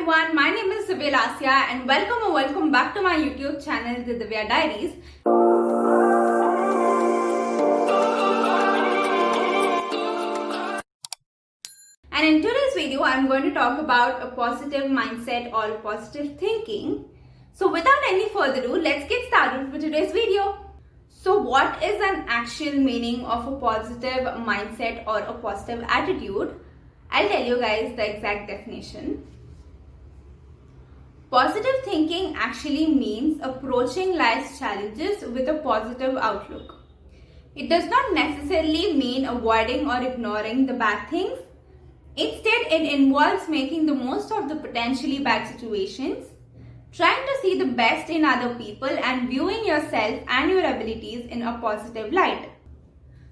everyone, my name is Laasya and welcome back to my YouTube channel, The Divya Diaries. And in today's video, I'm going to talk about a positive mindset or positive thinking. So without any further ado, let's get started with today's video. So what is an actual meaning of a positive mindset or a positive attitude? I'll tell you guys the exact definition. Positive thinking actually means approaching life's challenges with a positive outlook. It does not necessarily mean avoiding or ignoring the bad things. Instead, it involves making the most of the potentially bad situations, trying to see the best in other people and viewing yourself and your abilities in a positive light.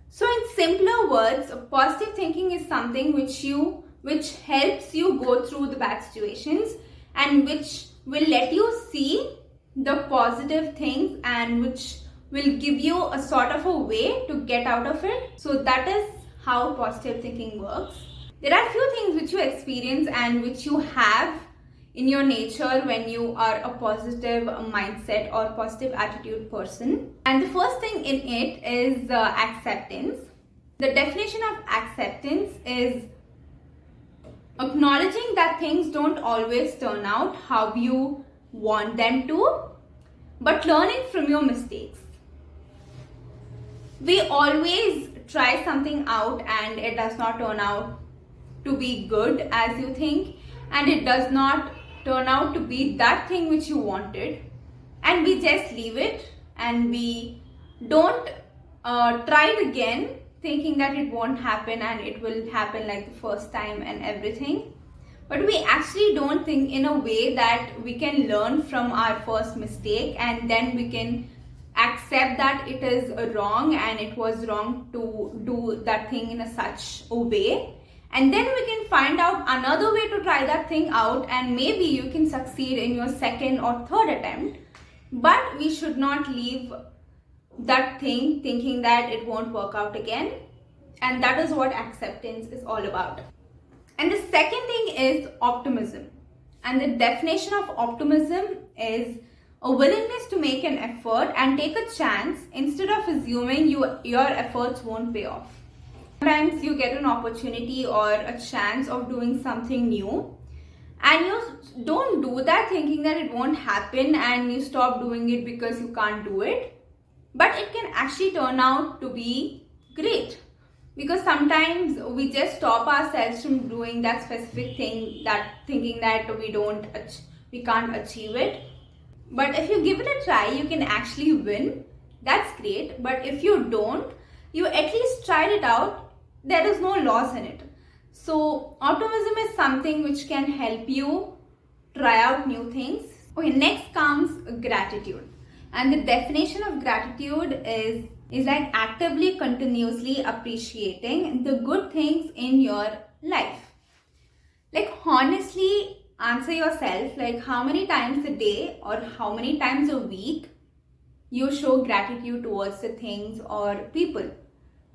So in simpler words, positive thinking is something which helps you go through the bad situations and which will let you see the positive things and which will give you a sort of a way to get out of it. So that is how positive thinking works. There are few things which you experience and which you have in your nature when you are a positive mindset or positive attitude person. And the first thing in it is acceptance. The definition of acceptance is acknowledging that things don't always turn out how you want them to, but learning from your mistakes. We always try something out and it does not turn out to be good as you think, and it does not turn out to be that thing which you wanted, and we just leave it and we don't try it again thinking that it won't happen and it will happen like the first time and everything. But we actually don't think in a way that we can learn from our first mistake and then we can accept that it is wrong and it was wrong to do that thing in such a way. And then we can find out another way to try that thing out and maybe you can succeed in your second or third attempt. But we should not leave that thing thinking that it won't work out again. And that is what acceptance is all about. And the second thing is optimism. And the definition of optimism is a willingness to make an effort and take a chance instead of assuming your efforts won't pay off. Sometimes you get an opportunity or a chance of doing something new and you don't do that thinking that it won't happen and you stop doing it because you can't do it. But it can actually turn out to be great, because sometimes we just stop ourselves from doing that specific thing, that thinking that we can't achieve it. But if you give it a try, you can actually win. That's great. But if you don't, you at least tried it out. There is no loss in it. So optimism is something which can help you try out new things. Okay, next comes gratitude. And the definition of gratitude is like actively, continuously appreciating the good things in your life. Like honestly answer yourself, like how many times a day or how many times a week you show gratitude towards the things or people.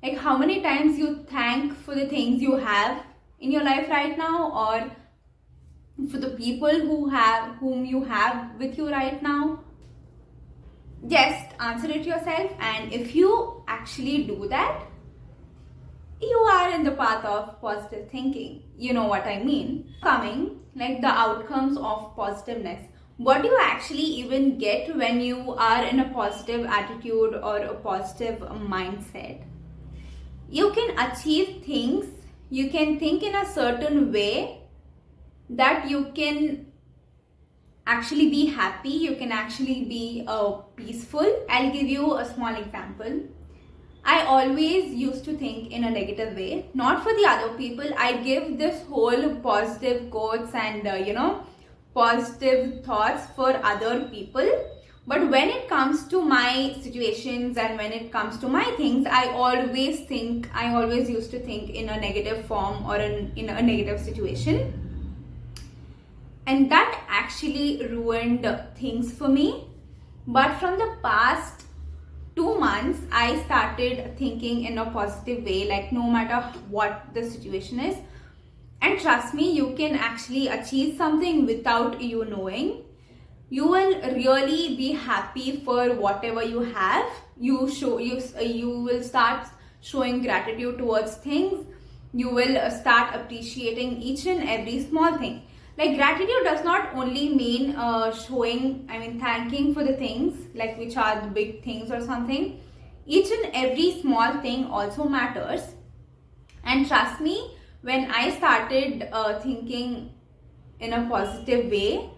Like how many times you thank for the things you have in your life right now or for the people whom you have with you right now. Just answer it yourself, and if you actually do that, you are in the path of positive thinking. You know what I mean. Coming like the outcomes of positiveness. What do you actually even get when you are in a positive attitude or a positive mindset? You can achieve things, you can think in a certain way that you can actually be happy, you can actually be peaceful. I'll give you a small example. I always used to think in a negative way, not for the other people. I give this whole positive quotes and positive thoughts for other people. But when it comes to my situations and when it comes to my things, I always used to think in a negative form or in a negative situation. And that actually ruined things for me. But from the past 2 months, I started thinking in a positive way, like no matter what the situation is, And trust me, you can actually achieve something without you knowing. You will really be happy for whatever you have. You will start showing gratitude towards things. You will start appreciating each and every small thing. Like, gratitude does not only mean thanking for the things like which are the big things or something. Each and every small thing also matters. And trust me, when I started thinking in a positive way,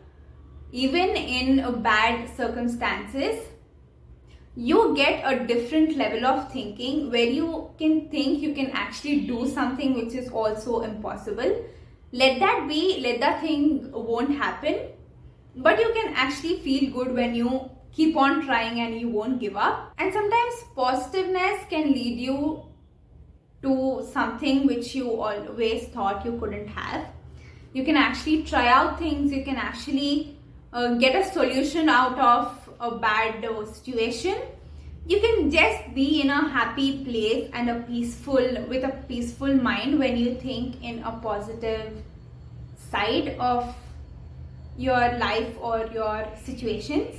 even in bad circumstances, you get a different level of thinking where you can think you can actually do something which is also impossible. Let that be, let that thing won't happen, but you can actually feel good when you keep on trying and you won't give up. And sometimes positiveness can lead you to something which you always thought you couldn't have. You can actually try out things. You can actually get a solution out of a bad situation. You can just be in a happy place and with a peaceful mind when you think in a positive side of your life or your situations,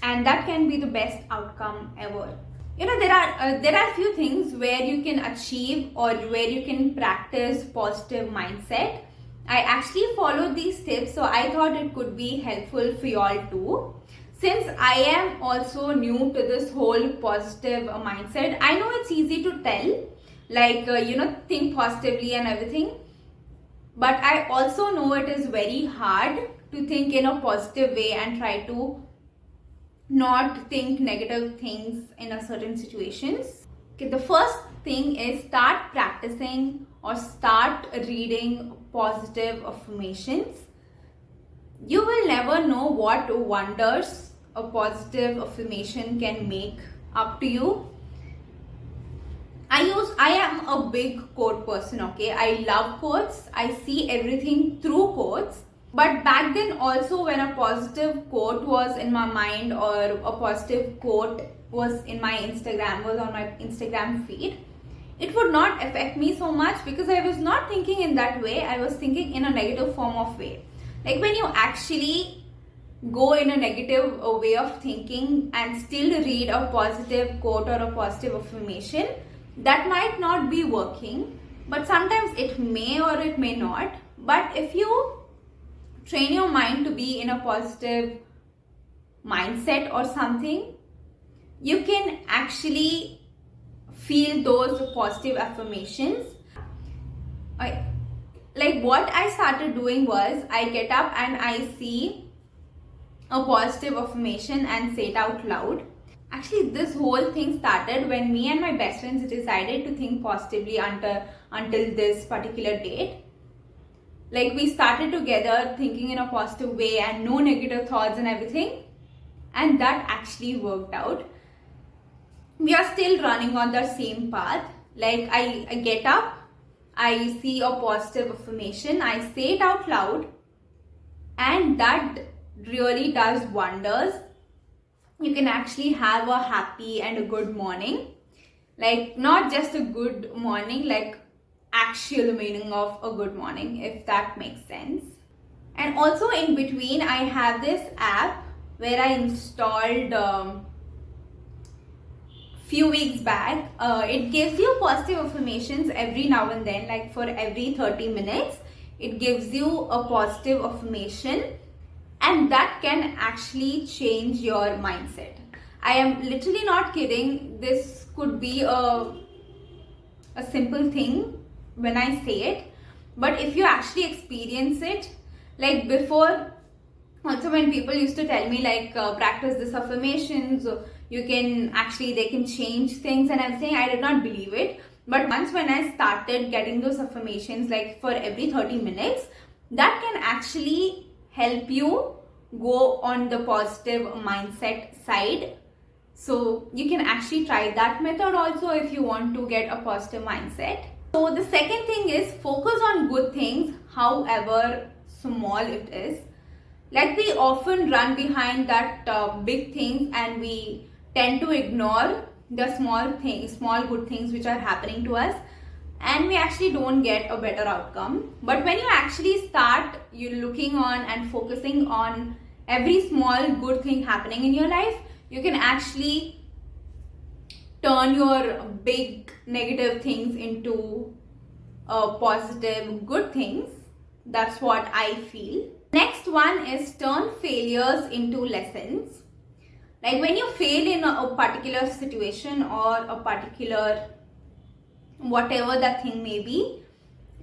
and that can be the best outcome ever. There are few things where you can achieve or where you can practice positive mindset. I actually followed these tips, so I thought it could be helpful for you all too. Since I am also new to this whole positive mindset, I know it's easy to tell, think positively and everything. But I also know it is very hard to think in a positive way and try to not think negative things in a certain situations. Okay, the first thing is start practicing or start reading positive affirmations. You will never know what wonders a positive affirmation can make up to you. I am a big quote person, okay? I love quotes. I see everything through quotes. But back then also, when a positive quote was in my mind or a positive quote was on my Instagram feed, it would not affect me so much because I was not thinking in that way. I was thinking in a negative form of way. Like, when you actually go in a negative way of thinking and still read a positive quote or a positive affirmation, that might not be working, but sometimes it may or it may not. But if you train your mind to be in a positive mindset or something, you can actually feel those positive affirmations. Like, what I started doing was, I get up and I see a positive affirmation and say it out loud. Actually, this whole thing started when me and my best friends decided to think positively until this particular date. Like, we started together thinking in a positive way and no negative thoughts and everything. And that actually worked out. We are still running on the same path. Like, I get up, I see a positive affirmation, I say it out loud, and that really does wonders. You can actually have a happy and a good morning. Like, not just a good morning, like actual meaning of a good morning, if that makes sense. And also in between, I have this app where I installed few weeks back. It gives you positive affirmations every now and then, like for every 30 minutes it gives you a positive affirmation, and that can actually change your mindset. I am literally not kidding. This could be a simple thing when I say it, but if you actually experience it, like before also when people used to tell me like practice this affirmations, they can change things and everything, I did not believe it. But once when I started getting those affirmations like for every 30 minutes, that can actually help you go on the positive mindset side. So you can actually try that method also if you want to get a positive mindset. So the second thing is focus on good things, however small it is. Like, we often run behind that big things and we tend to ignore the small good things which are happening to us. and we actually don't get a better outcome. But when you actually start you looking on and focusing on every small good thing happening in your life, you can actually turn your big negative things into positive good things. That's what I feel. Next one is turn failures into lessons. Like when you fail in a particular situation or a particular whatever that thing may be,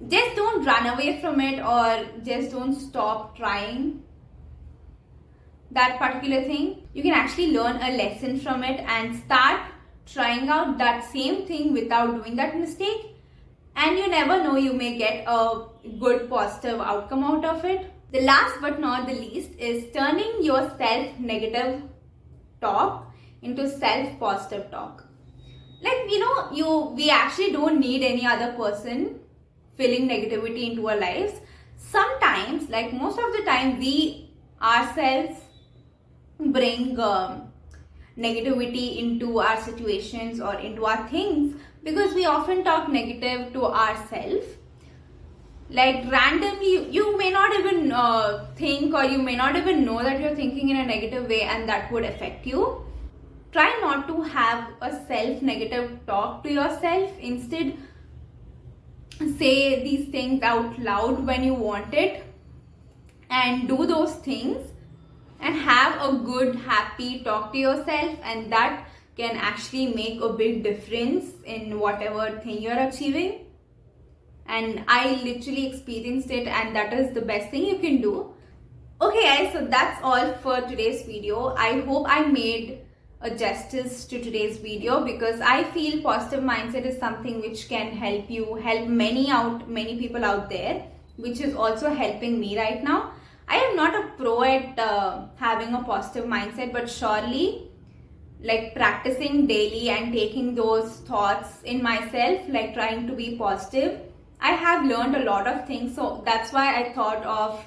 just don't run away from it or just don't stop trying that particular thing. You can actually learn a lesson from it and start trying out that same thing without doing that mistake, and you never know, you may get a good positive outcome out of it. The last but not the least is turning your self negative talk into self positive talk. Like we actually don't need any other person filling negativity into our lives. Sometimes, like most of the time, we ourselves bring negativity into our situations or into our things, because we often talk negative to ourselves. Like randomly, you may not even think, or you may not even know that you're thinking in a negative way, and that would affect you. Try not to have a self-negative talk to yourself. Instead, say these things out loud when you want it, and do those things, and have a good, happy talk to yourself, and that can actually make a big difference in whatever thing you're achieving. And I literally experienced it, and that is the best thing you can do. Okay guys, so that's all for today's video. I hope I made a justice to today's video, because I feel positive mindset is something which can help you, help many people out there, which is also helping me right now. I am not a pro at having a positive mindset, but surely, like practicing daily and taking those thoughts in myself, like trying to be positive, I have learned a lot of things. So that's why I thought of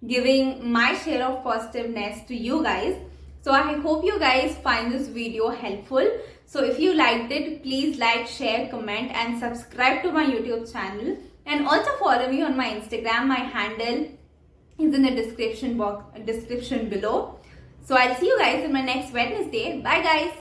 giving my share of positiveness to you guys. So I hope you guys find this video helpful. So if you liked it, please like, share, comment, and subscribe to my YouTube channel. And also follow me on my Instagram. My handle is in the description below. So I'll see you guys in my next Wednesday. Bye guys.